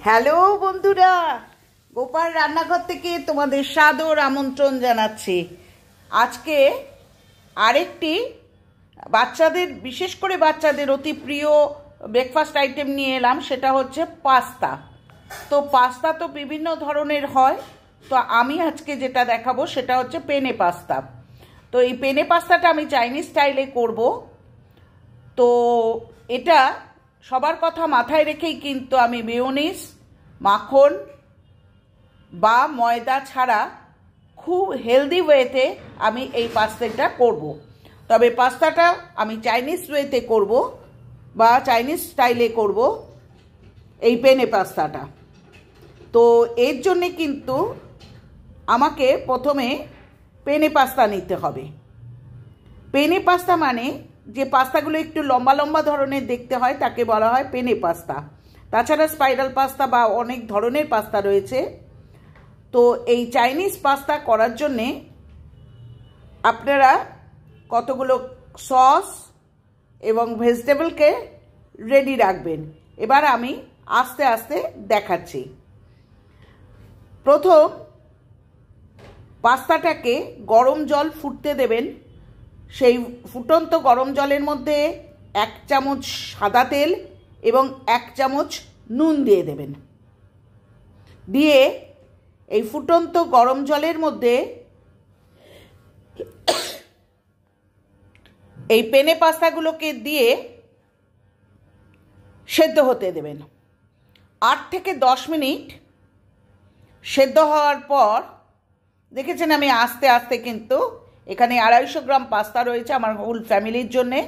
Hello বন্ধুরা, গোপাল রান্নাঘর থেকে তোমাদের সাদর আমন্ত্রণ জানাচ্ছি। আজকে আরেকটি বাচ্চাদের, বিশেষ করে বাচ্চাদের অতি প্রিয় ব্রেকফাস্ট আইটেম নিয়ে এলাম। সেটা হচ্ছে পাস্তা। তো পাস্তা তো বিভিন্ন ধরনের হয়, তো আমি আজকে যেটা দেখাবো সেটা হচ্ছে পেনে পাস্তা। তো এই পেনে পাস্তাটা আমি চাইনিজ স্টাইলে করব। তো এটা সবার কথা মাথায় রেখেই কিন্তু আমি মেয়োনিজ, মাখন বা ময়দা ছাড়া খুব হেলদি ওয়েতে আমি এই পাস্তাটা করব। তবে পাস্তাটা আমি চাইনিজ ওয়েতে করব বা চাইনিজ স্টাইলে করব এই পেনে পাস্তাটা। তো এর জন্যে কিন্তু আমাকে প্রথমে পেনে পাস্তা নিতে হবে। পেনে পাস্তা মানে যে পাস্তাগুলো একটু লম্বা লম্বা ধরনের দেখতে হয় তাকে বলা হয় পেনে পাস্তা। তাছাড়া স্পাইরাল পাস্তা বা অনেক ধরনের পাস্তা রয়েছে। তো এই চাইনিজ পাস্তা করার জন্যে আপনারা কতগুলো সস এবং ভেজিটেবলকে রেডি রাখবেন। এবার আমি আস্তে আস্তে দেখাচ্ছি। প্রথম পাস্তাটাকে গরম জল ফুটতে দেবেন। সেই ফুটন্ত গরম জলের মধ্যে 1 চামচ সাদা তেল এবং 1 চামচ নুন দিয়ে দেবেন। দিয়ে এই ফুটন্ত গরম জলের মধ্যে এই পেনে পাস্তাগুলোকে দিয়ে সেদ্ধ হতে দেবেন। 8 থেকে 10 মিনিট সেদ্ধ হওয়ার পর দেখেছেন আমি আস্তে আস্তে কিন্তু এখানে 250 গ্রাম পাস্তা রয়েছে আমার হোল ফ্যামিলির জন্যে।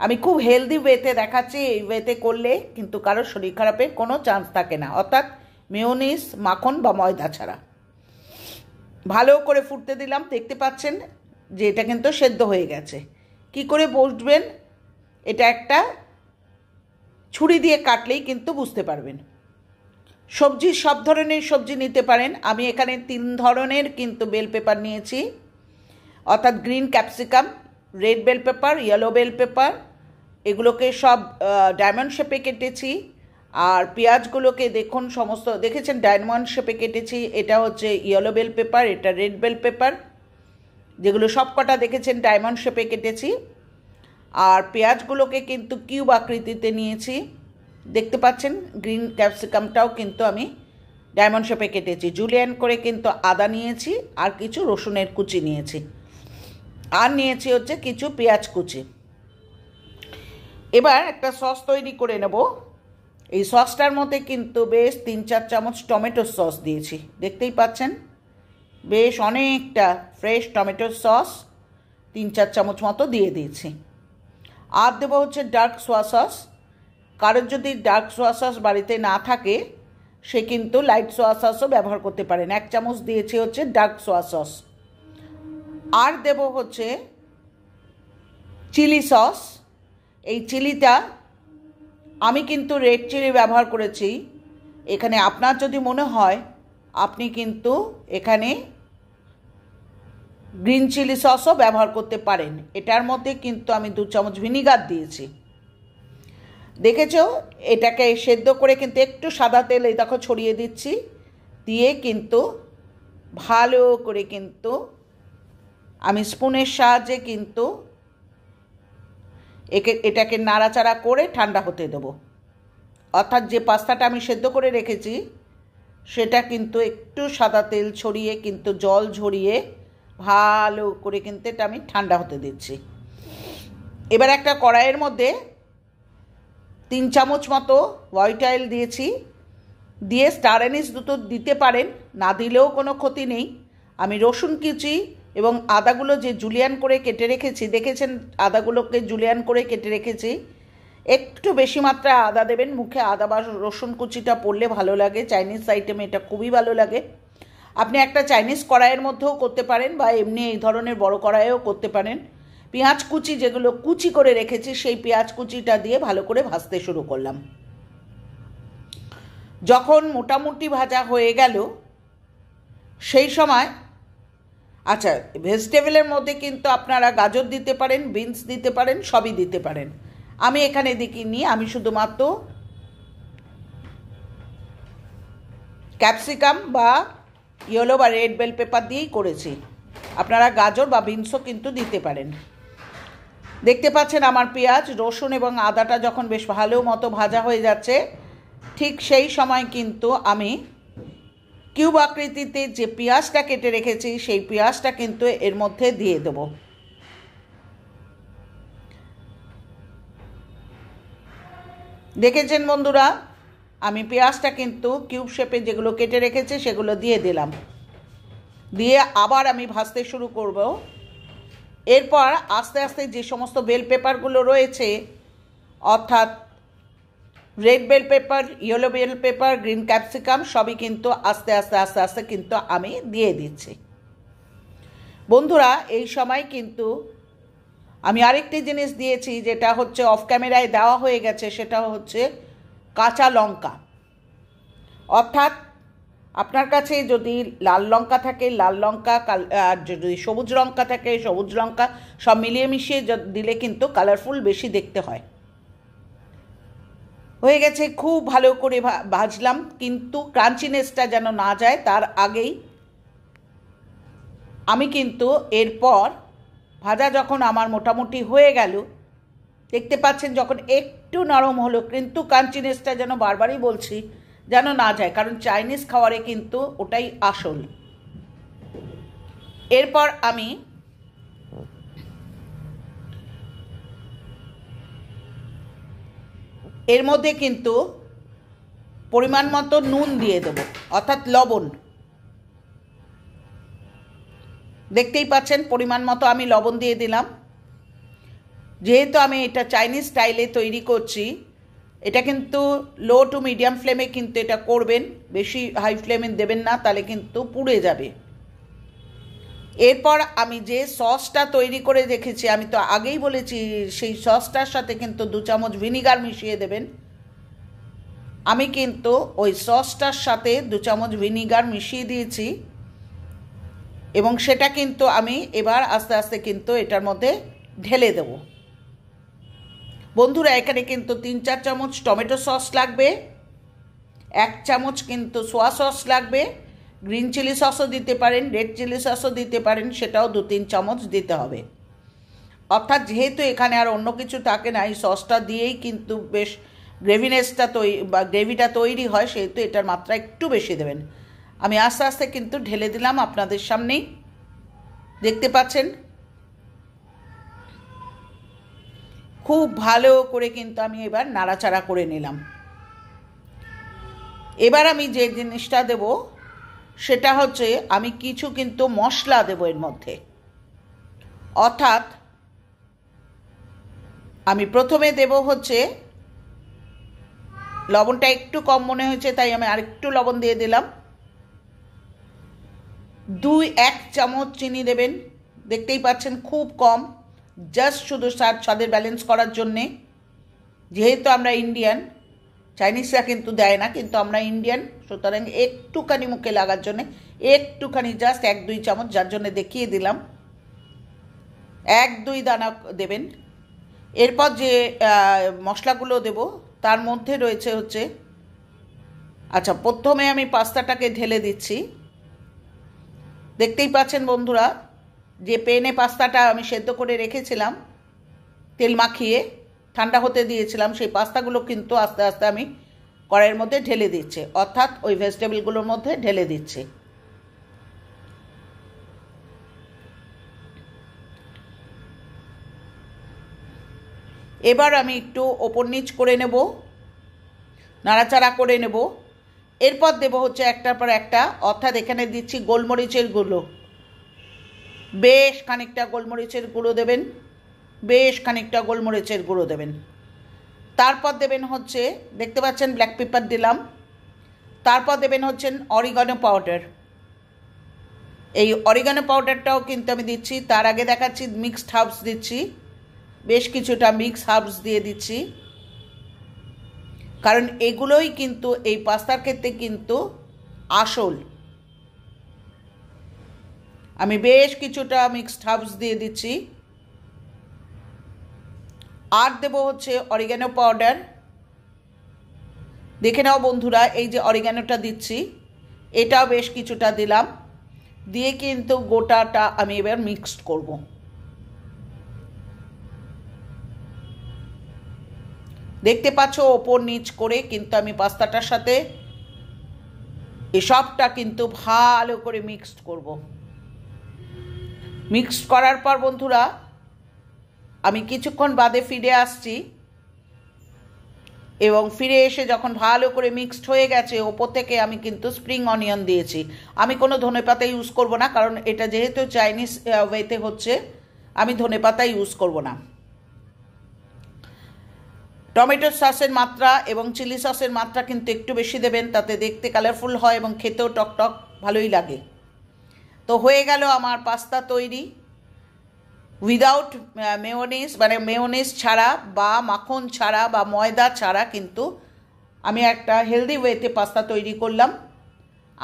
আমি খুব হেলদি ওয়েতে দেখাচ্ছি। এই ওয়েতে করলে কিন্তু কারোর শরীর খারাপের কোনো চান্স থাকে না, অর্থাৎ মেয়োনিজ, মাখন বা ময়দা ছাড়া। ভালো করে ফুটতে দিলাম। দেখতে পাচ্ছেন যে এটা কিন্তু সেদ্ধ হয়ে গেছে। কি করে বুঝবেন? এটা একটা ছুরি দিয়ে কাটলেই কিন্তু বুঝতে পারবেন। সবজি, সব ধরনের সবজি নিতে পারেন। আমি এখানে 3 ধরনের কিন্তু বেল পেপার নিয়েছি, অর্থাৎ green capsicum, red bell pepper, yellow bell pepper. এগুলোকে সব ডায়মন্ড শেপে কেটেছি। আর পেঁয়াজগুলোকে দেখুন সমস্ত দেখেছেন ডায়মন্ড শেপে কেটেছি। এটা হচ্ছে ইয়েলো বেল পেপার, এটা রেড বেল পেপার, যেগুলো সব কটা দেখেছেন ডায়মন্ড শেপে কেটেছি। আর পেঁয়াজগুলোকে কিন্তু কিউব আকৃতিতে নিয়েছি। দেখতে পাচ্ছেন গ্রিন ক্যাপসিকামটাও কিন্তু আমি ডায়মন্ড শেপে কেটেছি। জুলিয়ান করে কিন্তু আদা নিয়েছি, আর কিছু রসুনের কুচি নিয়েছি, আর নিয়েছি হচ্ছে কিছু পেঁয়াজ কুচি। এবার একটা সস তৈরি করে নেব। এই সসটার মধ্যে কিন্তু বেশ 3-4 চামচ টমেটো সস দিয়েছি। দেখতেই পাচ্ছেন বেশ অনেকটা ফ্রেশ টমেটোর সস 3-4 চামচ মতো দিয়ে দিয়েছি। আর দেবো হচ্ছে ডার্ক সোয়া সস। কারোর যদি ডার্ক সোয়া সস বাড়িতে না থাকে সে কিন্তু লাইট সোয়া সসও ব্যবহার করতে পারেন। 1 চামচ দিয়েছি হচ্ছে ডার্ক সোয়া সস। আর দেব হচ্ছে চিলি সস। এই চিলিটা আমি কিন্তু রেড চিলি ব্যবহার করেছি। এখানে আপনার যদি মনে হয় আপনি কিন্তু এখানে গ্রিন চিলি সসও ব্যবহার করতে পারেন। এটার মধ্যে কিন্তু আমি 2 চামচ ভিনিগার দিয়েছি। দেখেছো এটাকে সেদ্ধ করে কিন্তু একটু সাদা তেল এই দেখো ছড়িয়ে দিচ্ছি। দিয়ে কিন্তু ভালো করে কিন্তু আমি স্পুনের সাহায্যে কিন্তু এটাকে নাড়াচাড়া করে ঠান্ডা হতে দেবো। অর্থাৎ যে পাস্তাটা আমি সেদ্ধ করে রেখেছি সেটা কিন্তু একটু সাদা তেল ছড়িয়ে কিন্তু জল ঝরিয়ে ভালো করে কিন্তু এটা আমি ঠান্ডা হতে দিচ্ছি। এবার একটা কড়াইয়ের মধ্যে 3 চামচ মতো হোয়াইট অয়েল দিয়েছি। দিয়ে স্টার অ্যানিস দুটো দিতে পারেন, না দিলেও কোনো ক্ষতি নেই। আমি রসুন কুচি এবং আদাগুলো যে জুলিয়ান করে কেটে রেখেছি, দেখেছেন আদাগুলোকে জুলিয়ান করে কেটে রেখেছি। একটু বেশি মাত্রায় আদা দেবেন। মুখে আদা বা রসুন কুচিটা পড়লে ভালো লাগে। চাইনিজ আইটেমে এটা খুবই ভালো লাগে। আপনি একটা চাইনিজ কড়াইয়ের মধ্যেও করতে পারেন বা এমনি এই ধরনের বড় কড়াইয়েও করতে পারেন। পেঁয়াজ কুচি যেগুলো কুচি করে রেখেছি সেই পেঁয়াজ কুচিটা দিয়ে ভালো করে ভাজতে শুরু করলাম। যখন মোটামুটি ভাজা হয়ে গেল সেই সময়, আচ্ছা, ভেজিটেবলের মধ্যে কিন্তু আপনারা গাজর দিতে পারেন, বিনস দিতে পারেন, সবই দিতে পারেন। আমি এখানে দেখিনি, আমি শুধুমাত্র ক্যাপসিকাম বা ইয়েলো বা রেড বেল পেপার দিয়েই করেছি। আপনারা গাজর বা বিনসও কিন্তু দিতে পারেন। দেখতে পাচ্ছেন আমার পেঁয়াজ, রসুন এবং আদাটা যখন বেশ ভালো মতো ভাজা হয়ে যাচ্ছে, ঠিক সেই সময় কিন্তু আমি কিউব আকৃতিতে যে পেঁয়াজটা কেটে রেখেছি সেই পেঁয়াজটা কিন্তু এর মধ্যে দিয়ে দেব। দেখেছেন বন্ধুরা, আমি পেঁয়াজটা কিন্তু কিউব শেপে যেগুলো কেটে রেখেছি সেগুলো দিয়ে দিলাম। দিয়ে আবার আমি ভাজতে শুরু করব। এরপর আস্তে আস্তে যে সমস্ত বেল পেপারগুলো রয়েছে, অর্থাৎ red bell pepper, yellow bell pepper, green capsicum, সবই কিন্তু আস্তে আস্তে আস্তে আস্তে কিন্তু আমি দিয়ে দিচ্ছি। বন্ধুরা, এই সময় কিন্তু আমি আরেকটি জিনিস দিয়েছি, যেটা হচ্ছে অফ ক্যামেরায় দেওয়া হয়ে গেছে, সেটা হচ্ছে কাঁচা লঙ্কা। অর্থাৎ আপনার কাছে যদি লাল লঙ্কা থাকে লাল লঙ্কা, আর যদি সবুজ লঙ্কা থাকে সবুজ লঙ্কা, সব মিলিয়ে মিশিয়ে দিলে কিন্তু কালারফুল বেশি দেখতে হয়। হয়ে গেছে, খুব ভালো করে ভাজলাম, কিন্তু ক্রাঞ্চিনেসটা যেন না যায় তার আগেই আমি কিন্তু এরপর ভাজা যখন আমার মোটামুটি হয়ে গেল, দেখতে পাচ্ছেন যখন একটু নরম হলো, কিন্তু ক্রাঞ্চিনেসটা যেন বারবারই বলছি যেন না যায়, কারণ চাইনিজ খাবারে কিন্তু ওটাই আসল। এরপর আমি এর মধ্যে কিন্তু পরিমাণ মতো নুন দিয়ে দেব, অর্থাৎ লবণ। দেখতেই পাচ্ছেন পরিমাণ মতো আমি লবণ দিয়ে দিলাম। যেহেতু আমি এটা চাইনিজ স্টাইলে তৈরি করছি, এটা কিন্তু লো টু মিডিয়াম ফ্লেমে কিন্তু এটা করবেন, বেশি হাই ফ্লেমে দেবেন না, তাহলে কিন্তু পুড়ে যাবে। এরপর আমি যে সসটা তৈরি করে রেখেছি, আমি তো আগেই বলেছি, সেই সসটার সাথে কিন্তু 2 চামচ ভিনিগার মিশিয়ে দেবেন। আমি কিন্তু ওই সসটার সাথে 2 চামচ ভিনিগার মিশিয়ে দিয়েছি, এবং সেটা কিন্তু আমি এবার আস্তে আস্তে কিন্তু এটার মধ্যে ঢেলে দেব। বন্ধুরা, এখানে কিন্তু 3-4 চামচ টমেটো সস লাগবে, 1 চামচ কিন্তু সোয়া সস লাগবে, গ্রিন চিলি সসও দিতে পারেন, রেড চিলি সসও দিতে পারেন, সেটাও 2-3 চামচ দিতে হবে। অর্থাৎ যেহেতু এখানে আর অন্য কিছু থাকে না, এই সসটা দিয়েই কিন্তু বেশ গ্রেভিনেসটা বা গ্রেভিটা তৈরি হয়, সেহেতু এটার মাত্রা একটু বেশি দেবেন। আমি আস্তে আস্তে কিন্তু ঢেলে দিলাম আপনাদের সামনেই, দেখতে পাচ্ছেন। খুব ভালো করে কিন্তু আমি এবার নাড়াচাড়া করে নিলাম। এবার আমি যে জিনিসটা দেব সেটা হচ্ছে, আমি কিছু কিন্তু মশলা দেব এর মধ্যে। অর্থাৎ আমি প্রথমে দেব হচ্ছে, লবণটা একটু কম মনে হয়েছে তাই আমি আরেকটু লবণ দিয়ে দিলাম। 1 চামচ চিনি দেবেন, দেখতেই পাচ্ছেন খুব কম, জাস্ট শুধু স্বাদের ব্যালেন্স করার জন্যে। যেহেতু আমরা ইন্ডিয়ান, চাইনিজরা কিন্তু দেয় না, কিন্তু আমরা ইন্ডিয়ান, সুতরাং একটুখানি মুখে লাগার জন্যে একটুখানি, জাস্ট 1-2 চামচ, যার জন্য দেখিয়ে দিলাম, 1-2 দানা দেবেন। এরপর যে মশলাগুলো দেব তার মধ্যে রয়েছে হচ্ছে, আচ্ছা প্রথমে আমি পাস্তাটাকে ঢেলে দিচ্ছি। দেখতেই পাচ্ছেন বন্ধুরা, যে পেনে পাস্তাটা আমি সেদ্ধ করে রেখেছিলাম, তেল মাখিয়ে ঠান্ডা হতে দিয়েছিলাম, সেই পাস্তাগুলো কিন্তু আস্তে আস্তে আমি কড়াইয়ের মধ্যে ঢেলে দিচ্ছি, অর্থাৎ ওই ভেজিটেবলগুলোর মধ্যে ঢেলে দিচ্ছি। এবার আমি একটু ওপর নিচ করে নেব, নাড়াচাড়া করে নেব। এরপর দেব হচ্ছে একটার পর একটা, অর্থাৎ এখানে দিচ্ছি গোলমরিচের গুঁড়ো, বেশ খানিকটা গোলমরিচের গুঁড়ো দেবেন, বেশ খানিকটা গোলমরিচের গুঁড়ো দেবেন। তারপর দেবেন হচ্ছে, দেখতে পাচ্ছেন ব্ল্যাক পেপার দিলাম। তারপর দেবেন হচ্ছেন অরিগানো পাউডার। এই অরিগানো পাউডারটাও কিন্তু আমি দিচ্ছি। তার আগে দেখাচ্ছি মিক্সড হার্বস দিচ্ছি, বেশ কিছুটা মিক্স হার্বস দিয়ে দিচ্ছি, কারণ এগুলোই কিন্তু এই পাস্তার ক্ষেত্রে কিন্তু আসল। আমি বেশ কিছুটা মিক্সড হার্বস দিয়ে দিচ্ছি। আর দেব হচ্ছে অরিগানো পাউডার। দেখে নাও বন্ধুরা, এই যে অরিগানোটা দিচ্ছি, এটাও বেশ কিছুটা দিলাম, দিয়ে কিন্তু গোটাটা আমি এবার মিক্সড করব। দেখতে পাচ্ছ ওপর নিচ করে কিন্তু আমি পাস্তাটার সাথে এসবটা কিন্তু ভালো করে মিক্সড করব। মিক্সড করার পর বন্ধুরা আমি কিছুক্ষণ বাদে ফিরে আসছি, এবং ফিরে এসে যখন ভালো করে মিক্সড হয়ে গেছে ওপর থেকে আমি কিন্তু স্প্রিং অনিয়ন দিয়েছি। আমি কোনো ধনেপাতা ইউজ করব না, কারণ এটা যেহেতু চাইনিজ ওয়েতে হচ্ছে, আমি ধনেপাতা ইউজ করব না। টমেটো সসের মাত্রা এবং চিলি সসের মাত্রা কিন্তু একটু বেশি দেবেন, তাতে দেখতে কালারফুল হয় এবং খেতেও টকটক ভালোই লাগে। তো হয়ে গেল আমার পাস্তা তৈরি উইদাউট মেয়োনিজ, মানে মেয়োনিজ ছাড়া বা মাখন ছাড়া বা ময়দা ছাড়া কিন্তু আমি একটা হেলদি ওয়েতে পাস্তা তৈরি করলাম।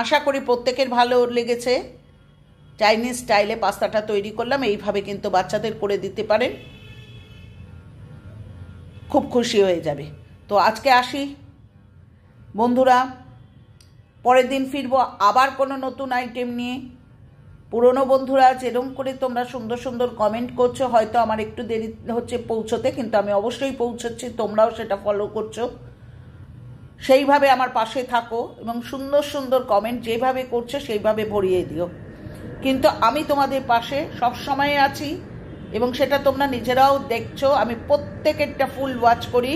আশা করি প্রত্যেকের ভালো লেগেছে। চাইনিজ স্টাইলে পাস্তাটা তৈরি করলাম, এইভাবে কিন্তু বাচ্চাদের করে দিতে পারেন, খুব খুশি হয়ে যাবে। তো আজকে আসি বন্ধুরা, পরের দিন ফিরবো আবার কোনো নতুন আইটেম নিয়ে। পুরনো বন্ধুরা যেরকম করে তোমরা সুন্দর সুন্দর কমেন্ট করছো, হয়তো আমার একটু দেরি হচ্ছে পৌঁছতে, কিন্তু আমি অবশ্যই পৌঁছচ্ছি, তোমরাও সেটা ফলো করছো। সেইভাবে আমার পাশে থাকো এবং সুন্দর সুন্দর কমেন্ট যেভাবে করছো সেইভাবে ভরিয়ে দিও। কিন্তু আমি তোমাদের পাশে সব সময় আছি, এবং সেটা তোমরা নিজেরাও দেখছো। আমি প্রত্যেকেরটা ফুল ওয়াচ করি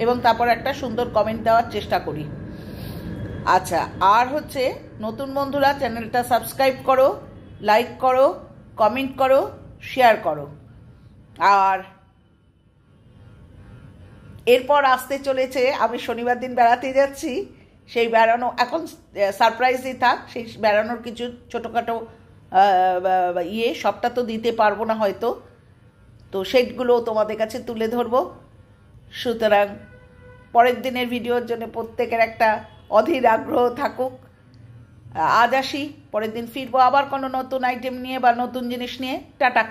এবং তারপর একটা সুন্দর কমেন্ট দেওয়ার চেষ্টা করি। আচ্ছা, আর হচ্ছে নতুন বন্ধুরা চ্যানেলটা সাবস্ক্রাইব করো, লাইক করো, কমেন্ট করো, শেয়ার করো। আর এরপর আসতে চলেছে, আমি শনিবার দিন বেড়াতে যাচ্ছি, সেই বেড়ানো এখন সারপ্রাইজই থাক, সেই বেড়ানোর কিছু ছোটোখাটো সবটা তো দিতে পারবো না হয়তো, তো সেগুলো তোমাদের কাছে তুলে ধরবো। সুতরাং পরের দিনের ভিডিওর জন্য প্রত্যেকের একটা অধীর আগ্রহ থাকুক। আজ আসি, পরের দিন ফিরবো আবার কোনো নতুন আইটেম নিয়ে বা নতুন জিনিস নিয়ে। টাটা।